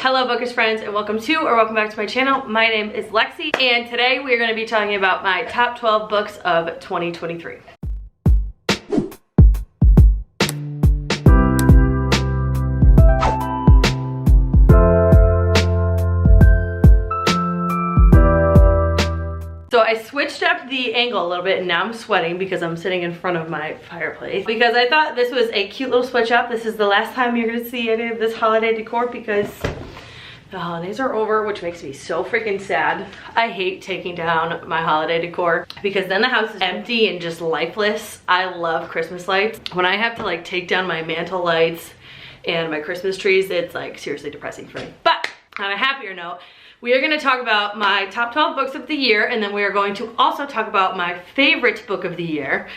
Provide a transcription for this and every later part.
Hello bookish friends, and welcome back to my channel. My name is Lexi, and today we are going to be talking about my top 12 books of 2023. So I switched up the angle a little bit, and now I'm sweating because I'm sitting in front of my fireplace, because I thought this was a cute little switch up. This is the last time you're going to see any of this holiday decor because the holidays are over, which makes me so freaking sad. I hate taking down my holiday decor because then the house is empty and just lifeless. I love Christmas lights. When I have to like take down my mantle lights and my Christmas trees, it's like seriously depressing for me. But on a happier note, we are going to talk about my top 12 books of the year, and then we are going to also talk about my favorite book of the year.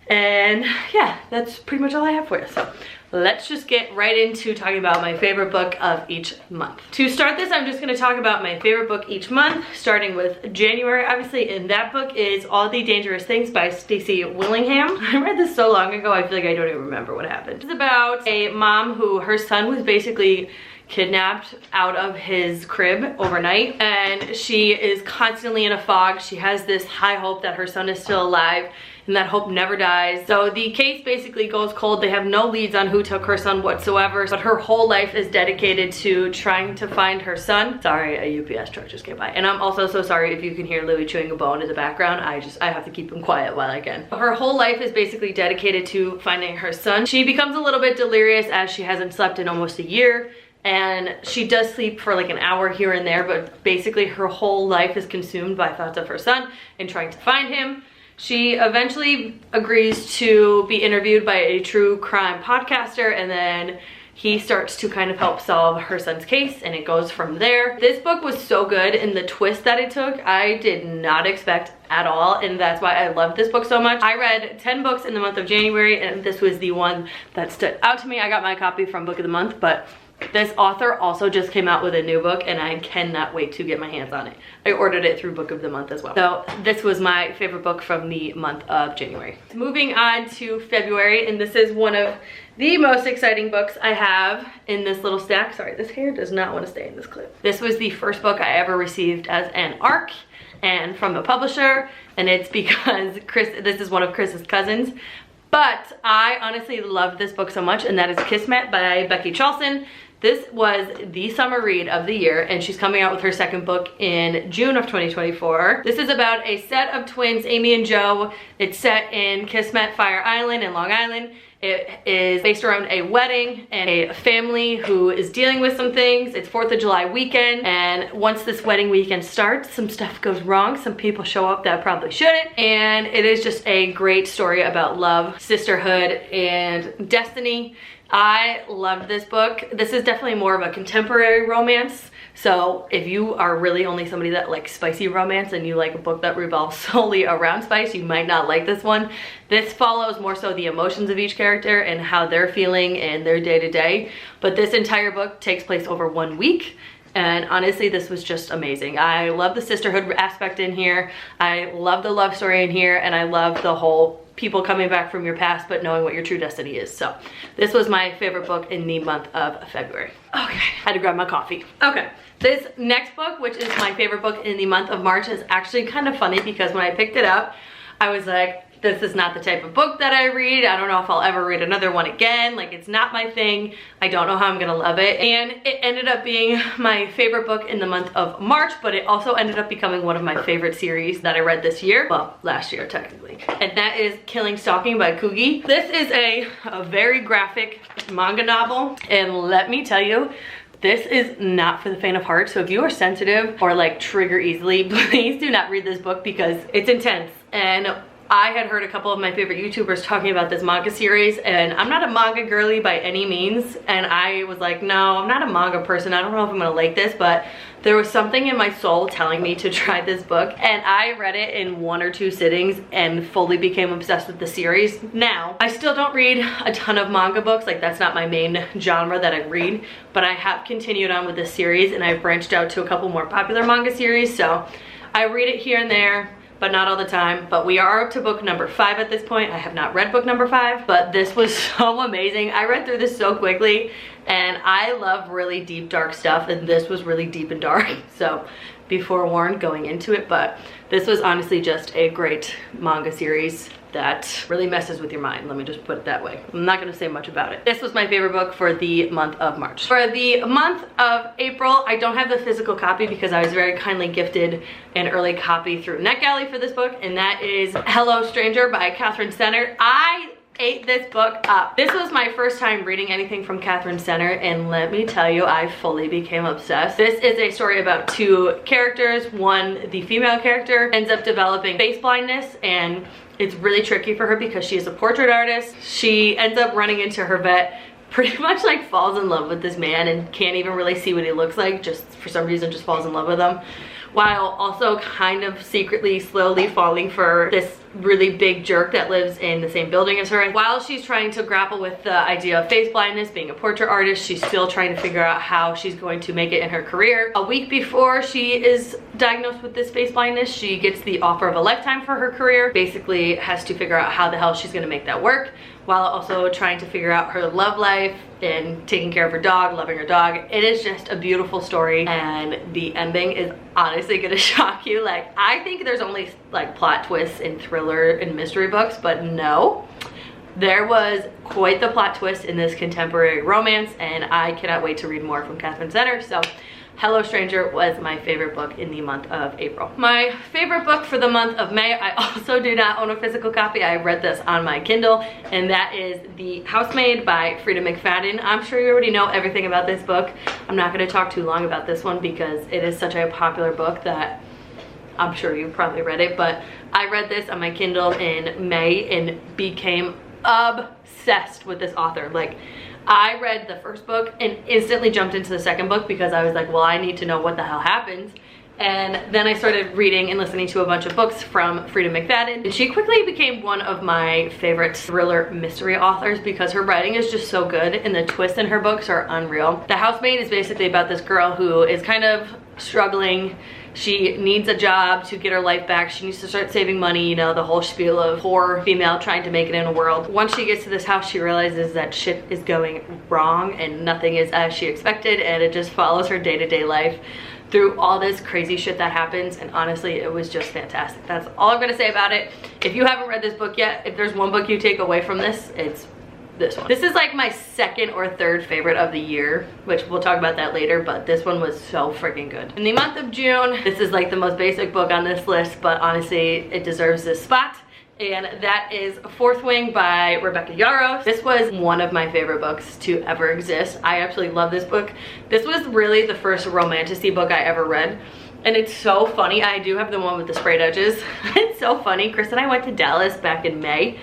And yeah, that's pretty much all I have for you. So let's just get right into talking about my favorite book of each month. To start this, I'm just going to talk about my favorite book each month, starting with January, obviously, and that book is All the Dangerous Things by Stacy Willingham. I read this so long ago, I feel like I don't even remember what happened. It's about a mom who, her son was basically kidnapped out of his crib overnight, and she is constantly in a fog. She has this high hope that her son is still alive, and that hope never dies. So the case basically goes cold. They have no leads on who took her son whatsoever, but her whole life is dedicated to trying to find her son. Sorry, a UPS truck just came by. And I'm also so sorry if you can hear Louie chewing a bone in the background. I have to keep him quiet while I can. Her whole life is basically dedicated to finding her son. She becomes a little bit delirious as she hasn't slept in almost a year. And she does sleep for like an hour here and there, but basically her whole life is consumed by thoughts of her son and trying to find him. She eventually agrees to be interviewed by a true crime podcaster, and then he starts to kind of help solve her son's case, and it goes from there. This book was so good, and the twist that it took, I did not expect at all, and that's why I loved this book so much. I read 10 books in the month of January, and this was the one that stood out to me. I got my copy from Book of the Month, but this author also just came out with a new book, and I cannot wait to get my hands on it. I ordered it through Book of the Month as well. So this was my favorite book from the month of January. Moving on to February, and this is one of the most exciting books I have in this little stack. Sorry, this hair does not want to stay in this clip. This was the first book I ever received as an ARC and from a publisher, and it's because this is one of Chris's cousins. But I honestly love this book so much, and that is Kismet by Becky Chalsen. This was the summer read of the year, and she's coming out with her second book in June of 2024. This is about a set of twins, Amy and Joe. It's set in Kismet, Fire Island in Long Island. It is based around a wedding and a family who is dealing with some things. It's 4th of July weekend, and once this wedding weekend starts, some stuff goes wrong. Some people show up that probably shouldn't, and it is just a great story about love, sisterhood, and destiny. I loved this book. This is definitely more of a contemporary romance. So if you are really only somebody that likes spicy romance and you like a book that revolves solely around spice, you might not like this one. This follows more so the emotions of each character and how they're feeling in their day-to-day. But this entire book takes place over 1 week. And honestly, this was just amazing. I love the sisterhood aspect in here. I love the love story in here, and I love the whole people coming back from your past but knowing what your true destiny is. So this was my favorite book in the month of February. Okay, had to grab my coffee. Okay, this next book, which is my favorite book in the month of March, is actually kind of funny because when I picked it up, I was like, this is not the type of book that I read. I don't know if I'll ever read another one again. Like, it's not my thing. I don't know how I'm gonna love it. And it ended up being my favorite book in the month of March, but it also ended up becoming one of my favorite series that I read this year. Well, last year, technically. And that is Stalking by Koogi. This is a very graphic manga novel. And let me tell you, this is not for the faint of heart. So if you are sensitive or like trigger easily, please do not read this book because it's intense. And I had heard a couple of my favorite YouTubers talking about this manga series, and I'm not a manga girly by any means, and I was like, no, I'm not a manga person. I don't know if I'm gonna like this, but there was something in my soul telling me to try this book, and I read it in 1 or 2 sittings and fully became obsessed with the series. Now, I still don't read a ton of manga books, like that's not my main genre that I read, but I have continued on with this series, and I've branched out to a couple more popular manga series, so I read it here and there, but not all the time. But we are up to book number 5 at this point. I have not read book number 5, but this was so amazing. I read through this so quickly, And I love really deep, dark stuff, and this was really deep and dark. So be forewarned going into it, but this was honestly just a great manga series that really messes with your mind. Let me just put it that way. I'm not gonna say much about it. This was my favorite book for the month of March. For the month of April, I don't have the physical copy because I was very kindly gifted an early copy through NetGalley for this book, and that is Hello Stranger by Katherine. I ate this book up. This was my first time reading anything from Katherine, and let me tell you, I fully became obsessed. This is a story about two characters. One, the female character, ends up developing face blindness, and it's really tricky for her because she is a portrait artist. She ends up running into her vet, pretty much like falls in love with this man and can't even really see what he looks like, just for some reason just falls in love with him, while also kind of secretly, slowly falling for this really big jerk that lives in the same building as her. While she's trying to grapple with the idea of face blindness, being a portrait artist, she's still trying to figure out how she's going to make it in her career. A week before she is diagnosed with this face blindness, she gets the offer of a lifetime for her career. Basically has to figure out how the hell she's gonna make that work, while also trying to figure out her love life and taking care of her dog, loving her dog. It is just a beautiful story, and the ending is honestly gonna shock you. Like, I think there's only like plot twists in thriller and mystery books, but no, there was quite the plot twist in this contemporary romance, and I cannot wait to read more from Katherine. So Hello Stranger was my favorite book in the month of April. My favorite book for the month of May, I also do not own a physical copy. I read this on my Kindle, and that is The Housemaid by Freida McFadden. I'm sure you already know everything about this book. I'm not going to talk too long about this one because it is such a popular book that I'm sure you've probably read it, but I read this on my Kindle in May and became obsessed with this author. Like, I read the first book and instantly jumped into the second book because I was like, well, I need to know what the hell happens. And then I started reading and listening to a bunch of books from Freida McFadden, and she quickly became one of my favorite thriller mystery authors because her writing is just so good and the twists in her books are unreal. The Housemaid is basically about this girl who is kind of struggling. She needs a job to get her life back. She needs to start saving money, you know, the whole spiel of poor female trying to make it in a world. Once she gets to this house, she realizes that shit is going wrong and nothing is as she expected, and it just follows her day-to-day life through all this crazy shit that happens. And honestly, it was just fantastic. That's all I'm gonna say about it. If you haven't read this book yet, if there's one book you take away from this, it's this one. This is like my second or third favorite of the year, which we'll talk about that later, but this one was so freaking good. In the month of June, this is like the most basic book on this list, but honestly, it deserves this spot. And that is Fourth Wing by Rebecca Yarros. This was one of my favorite books to ever exist. I absolutely love this book. This was really the first romantic-y book I ever read. And it's so funny. I do have the one with the sprayed edges. It's so funny. Chris and I went to Dallas back in May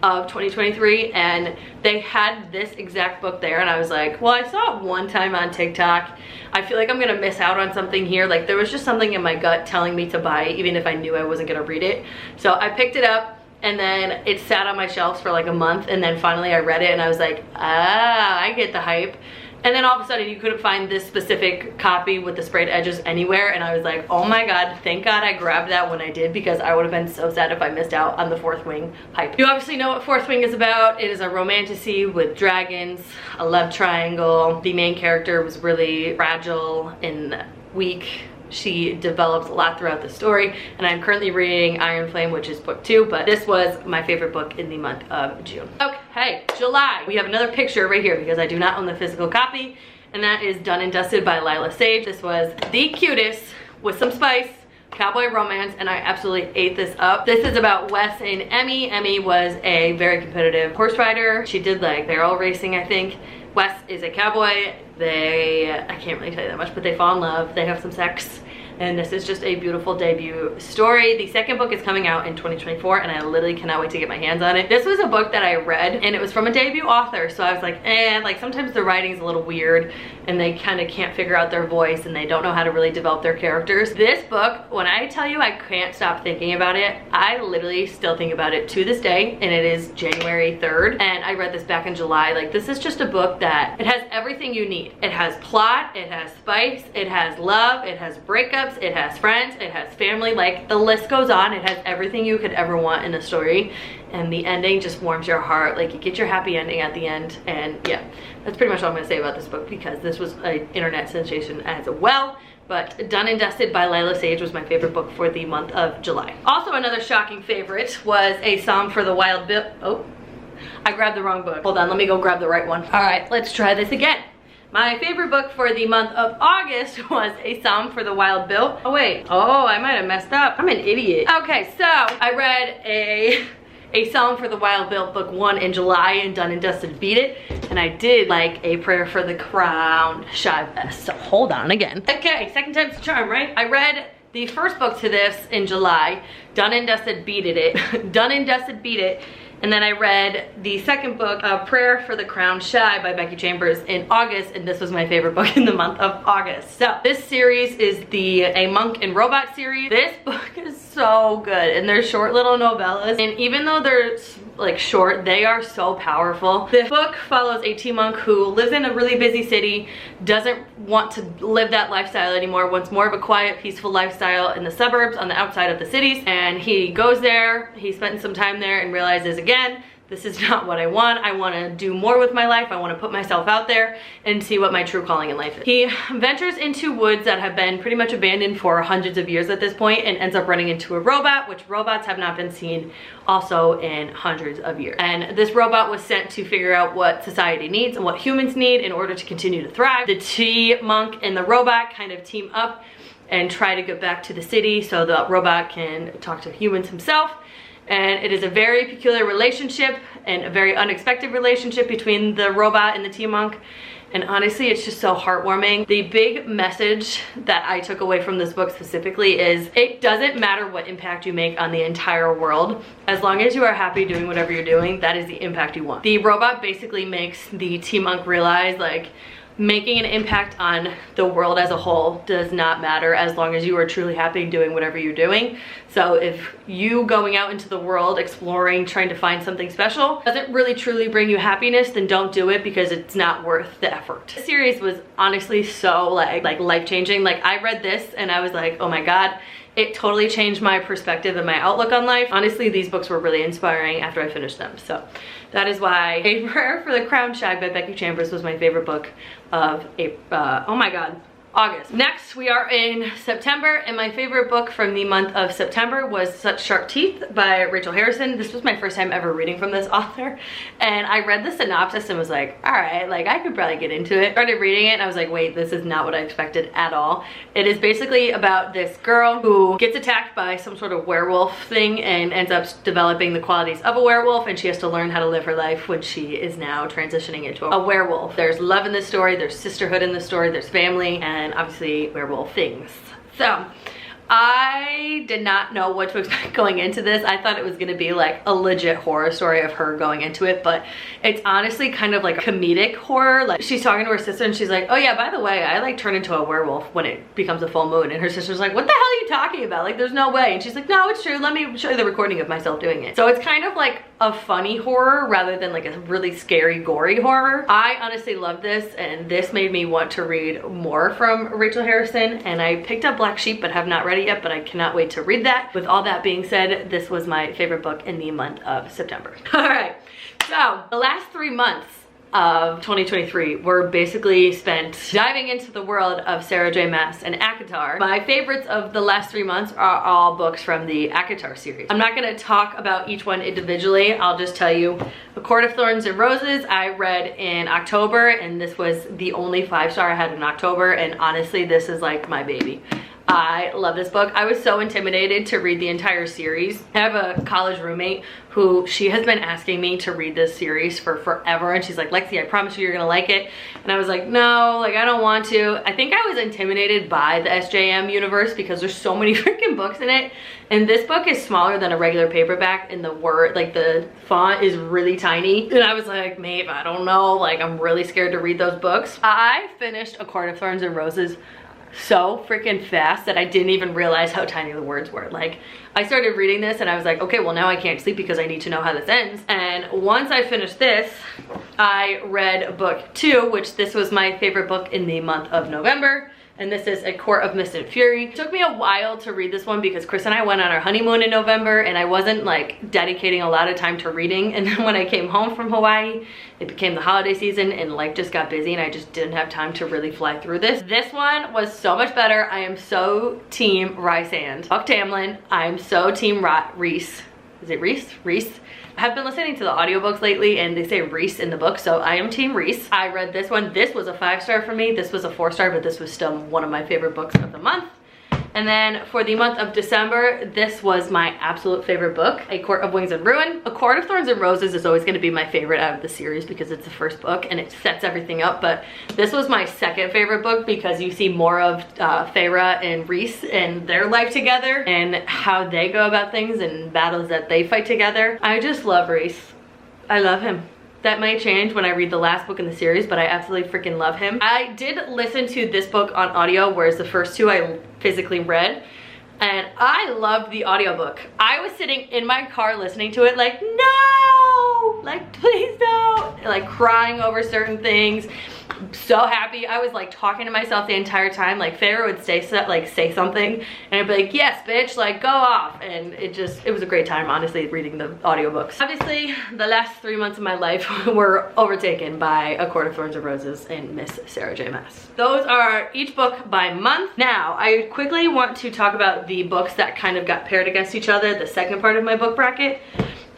of 2023, and they had this exact book there, and I was like, well, I saw it one time on TikTok. I feel like I'm gonna miss out on something here. Like, there was just something in my gut telling me to buy it, even if I knew I wasn't gonna read it. So I picked it up, and then it sat on my shelves for like a month, and then finally I read it, and I was like, ah, I get the hype. And then all of a sudden you couldn't find this specific copy with the sprayed edges anywhere, and I was like, oh my god, thank god I grabbed that when I did, because I would have been so sad if I missed out on the Fourth Wing hype. You obviously know what Fourth Wing is about. It is a romantasy with dragons, a love triangle. The main character was really fragile and weak. She develops a lot throughout the story, and I'm currently reading Iron Flame, which is book 2, but this was my favorite book in the month of June. Okay, July. We have another picture right here because I do not own the physical copy, and that is Done and Dusted by Lyla Sage. This was the cutest, with some spice, cowboy romance, and I absolutely ate this up. This is about Wes and Emmy. Emmy was a very competitive horse rider. She did like barrel racing, I think. Wes is a cowboy. I can't really tell you that much, but they fall in love, they have some sex, and this is just a beautiful debut story. The second book is coming out in 2024, and I literally cannot wait to get my hands on it. This was a book that I read, and it was from a debut author, so I was like, like sometimes the writing is a little weird, and they kind of can't figure out their voice, and they don't know how to really develop their characters. This book, when I tell you I can't stop thinking about it, I literally still think about it to this day, and it is January 3rd, and I read this back in July. Like, this is just a book that, it has everything you need. It has plot, it has spice, it has love, it has breakups, it has friends, it has family, like the list goes on. It has everything you could ever want in a story, and the ending just warms your heart. Like, you get your happy ending at the end. And yeah, that's pretty much all I'm gonna say about this book, because this was an internet sensation as well. But Done and Dusted by Lyla Sage was my favorite book for the month of July. Also, another shocking favorite was A Psalm for the Wild Bill. Oh, I grabbed the wrong book. Hold on, let me go grab the right one. All right, let's try this again. My favorite book for the month of August was A Psalm for the Wild Bill. Oh wait, oh, I might have messed up. I'm an idiot. Okay, so I read A Psalm for the Wild Bill book 1 in July, and Done and Dusted beat it. And I did like A Prayer for the Crown Shy. So hold on again. Okay, second time's the charm, right? I read the first book to this in July. Done and Dusted beat it. Done and Dusted beat it. And then I read the second book, Prayer for the Crown Shy by Becky Chambers, in August, and this was my favorite book in the month of August. So this series is the A Monk and Robot series. This book is so good, and they're short little novellas, and even though they're like short, they are so powerful. This book follows a tea monk who lives in a really busy city, doesn't want to live that lifestyle anymore, wants more of a quiet, peaceful lifestyle in the suburbs on the outside of the cities. And he goes there, he spends some time there and realizes again, this is not what I want. I want to do more with my life. I want to put myself out there and see what my true calling in life is. He ventures into woods that have been pretty much abandoned for hundreds of years at this point, and ends up running into a robot, which robots have not been seen also in hundreds of years. And this robot was sent to figure out what society needs and what humans need in order to continue to thrive. The tea monk and the robot kind of team up and try to get back to the city so the robot can talk to humans himself. And it is a very peculiar relationship and a very unexpected relationship between the robot and the tea monk. And honestly, it's just so heartwarming. The big message that I took away from this book specifically is it doesn't matter what impact you make on the entire world. As long as you are happy doing whatever you're doing, that is the impact you want. The robot basically makes the tea monk realize, like, making an impact on the world as a whole does not matter as long as you are truly happy doing whatever you're doing. So if you going out into the world, exploring, trying to find something special doesn't really truly bring you happiness, then don't do it, because it's not worth the effort. This series was honestly so like life-changing. Like, I read this and I was like, oh my God, it totally changed my perspective and my outlook on life. Honestly, these books were really inspiring after I finished them. So that is why A Prayer for the Crown Shy by Becky Chambers was my favorite book of August. Next, we are in September, and my favorite book from the month of September was Such Sharp Teeth by Rachel Harrison. This was my first time ever reading from this author, and I read the synopsis and was like, all right, like, I could probably get into it. Started reading it and I was like, wait, this is not what I expected at all. It is basically about this girl who gets attacked by some sort of werewolf thing and ends up developing the qualities of a werewolf, and she has to learn how to live her life when she is now transitioning into a werewolf. There's love in this story, there's sisterhood in this story, there's family, and obviously werewolf things. So I did not know what to expect going into this. I thought it was gonna be like a legit horror story of her going into it, but it's honestly kind of like a comedic horror. Like, she's talking to her sister and she's like, oh yeah, by the way, I like turn into a werewolf when it becomes a full moon. And her sister's like, what the hell are you talking about? Like, there's no way. And she's like, no, it's true. Let me show you the recording of myself doing it. So it's kind of like a funny horror rather than like a really scary, gory horror. I honestly love this, and this made me want to read more from Rachel Harrison. And I picked up Black Sheep but have not read it yet, but I cannot wait to read that. With all that being said, this was my favorite book in the month of September. All right, so the last 3 months of 2023 were basically spent diving into the world of Sarah J. Maas and ACOTAR. My favorites of the last 3 months are all books from the ACOTAR series. I'm not gonna talk about each one individually. I'll just tell you, A Court of Thorns and Roses I read in October, and this was the only 5-star I had in October, and honestly, this is like my baby. I love this book. I was so intimidated to read the entire series. I have a college roommate who, she has been asking me to read this series for forever, and she's like, Lexi, I promise you you're gonna like it. And I was like, no, like, I don't want to. I think I was intimidated by the SJM universe because there's so many freaking books in it, and this book is smaller than a regular paperback, and the word, like, the font is really tiny. And I was like, Maeve, I don't know, like, I'm really scared to read those books. I finished A Court of Thorns and Roses so freaking fast that I didn't even realize how tiny the words were. Like, I started reading this and I was like, okay, well now I can't sleep because I need to know how this ends. And once I finished this, I read book 2, which this was my favorite book in the month of November. and this is A Court of Mist and Fury. It took me a while to read this one because Chris and I went on our honeymoon in November and I wasn't like dedicating a lot of time to reading, and then when I came home from Hawaii, it became the holiday season and life just got busy and I just didn't have time to really fly through this. This one was so much better. I am so team Rysand. Fuck Tamlin. I'm so team Rhys. Is it Rhys? Rhys. I have been listening to the audiobooks lately and they say Rhys in the book, so I am team Rhys. I read this one. This was a 5-star for me. This was a 4-star, but this was still one of my favorite books of the month. And then for the month of December, this was my absolute favorite book, A Court of Wings and Ruin. A Court of Thorns and Roses is always gonna be my favorite out of the series because it's the first book and it sets everything up, but this was my second favorite book because you see more of Freida and Rhys and their life together and how they go about things and battles that they fight together. I just love Rhys. I love him. That might change when I read the last book in the series, but I absolutely freaking love him. I did listen to this book on audio, whereas the first two I physically read, and I loved the audiobook. I was sitting in my car listening to it like, no, like please don't, like crying over certain things. So happy. I was like talking to myself the entire time. Like Freida would say something and I'd be like, yes bitch, like go off, and it was a great time honestly reading the audiobooks. Obviously the last 3 months of my life were overtaken by A Court of Thorns and Roses and Miss Sarah J. Maas. Those are each book by month. Now I quickly want to talk about the books that kind of got paired against each other, the second part of my book bracket.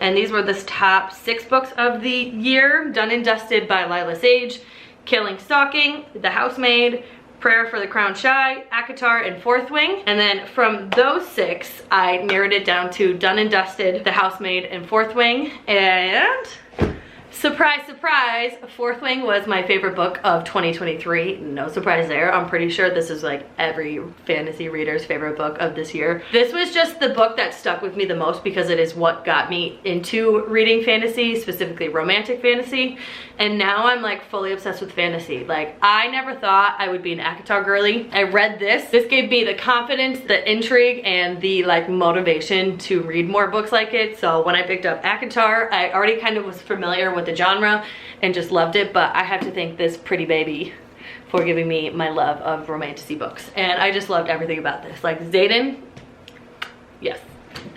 And these were the top 6 books of the year. Done and Dusted by Lyla Sage, Killing Stalking, The Housemaid, Prayer for the Crown Shy, ACOTAR, and Fourth Wing. And then from those 6, I narrowed it down to Done and Dusted, The Housemaid, and Fourth Wing. And surprise, surprise, Fourth Wing was my favorite book of 2023. No surprise there. I'm pretty sure this is like every fantasy reader's favorite book of this year. This was just the book that stuck with me the most because it is what got me into reading fantasy, specifically romantic fantasy. And now I'm like fully obsessed with fantasy. Like I never thought I would be an ACOTAR girly. I read this. This gave me the confidence, the intrigue, and the like motivation to read more books like it. So when I picked up ACOTAR, I already kind of was familiar with the genre and just loved it, but I have to thank this pretty baby for giving me my love of romantasy books. And I just loved everything about this. Like Xaden, yes.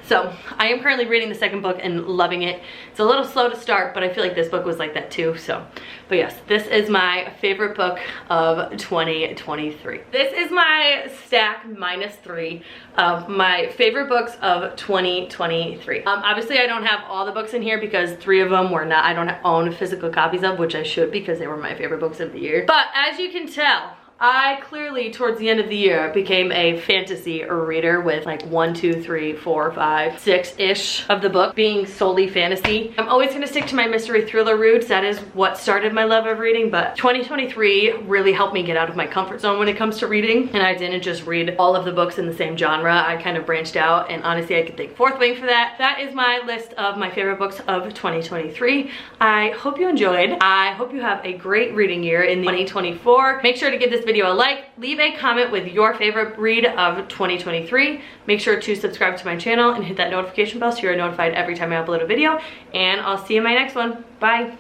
So I am currently reading the second book and loving it. It's a little slow to start, but I feel like this book was like that too. So, but yes, this is my favorite book of 2023. This is my stack -3 of my favorite books of 2023. Obviously I don't have all the books in here because 3 of them were not, I don't own physical copies of, which I should because they were my favorite books of the year. But as you can tell, I clearly, towards the end of the year, became a fantasy reader with like 1, 2, 3, 4, 5, 6-ish of the book being solely fantasy. I'm always gonna stick to my mystery thriller roots. That is what started my love of reading, but 2023 really helped me get out of my comfort zone when it comes to reading. And I didn't just read all of the books in the same genre. I kind of branched out, and honestly, I could thank Fourth Wing for that. That is my list of my favorite books of 2023. I hope you enjoyed. I hope you have a great reading year in 2024. Make sure to give this video a like, leave a comment with your favorite read of 2023. Make sure to subscribe to my channel and hit that notification bell so you're notified every time I upload a video. And I'll see you in my next one. Bye.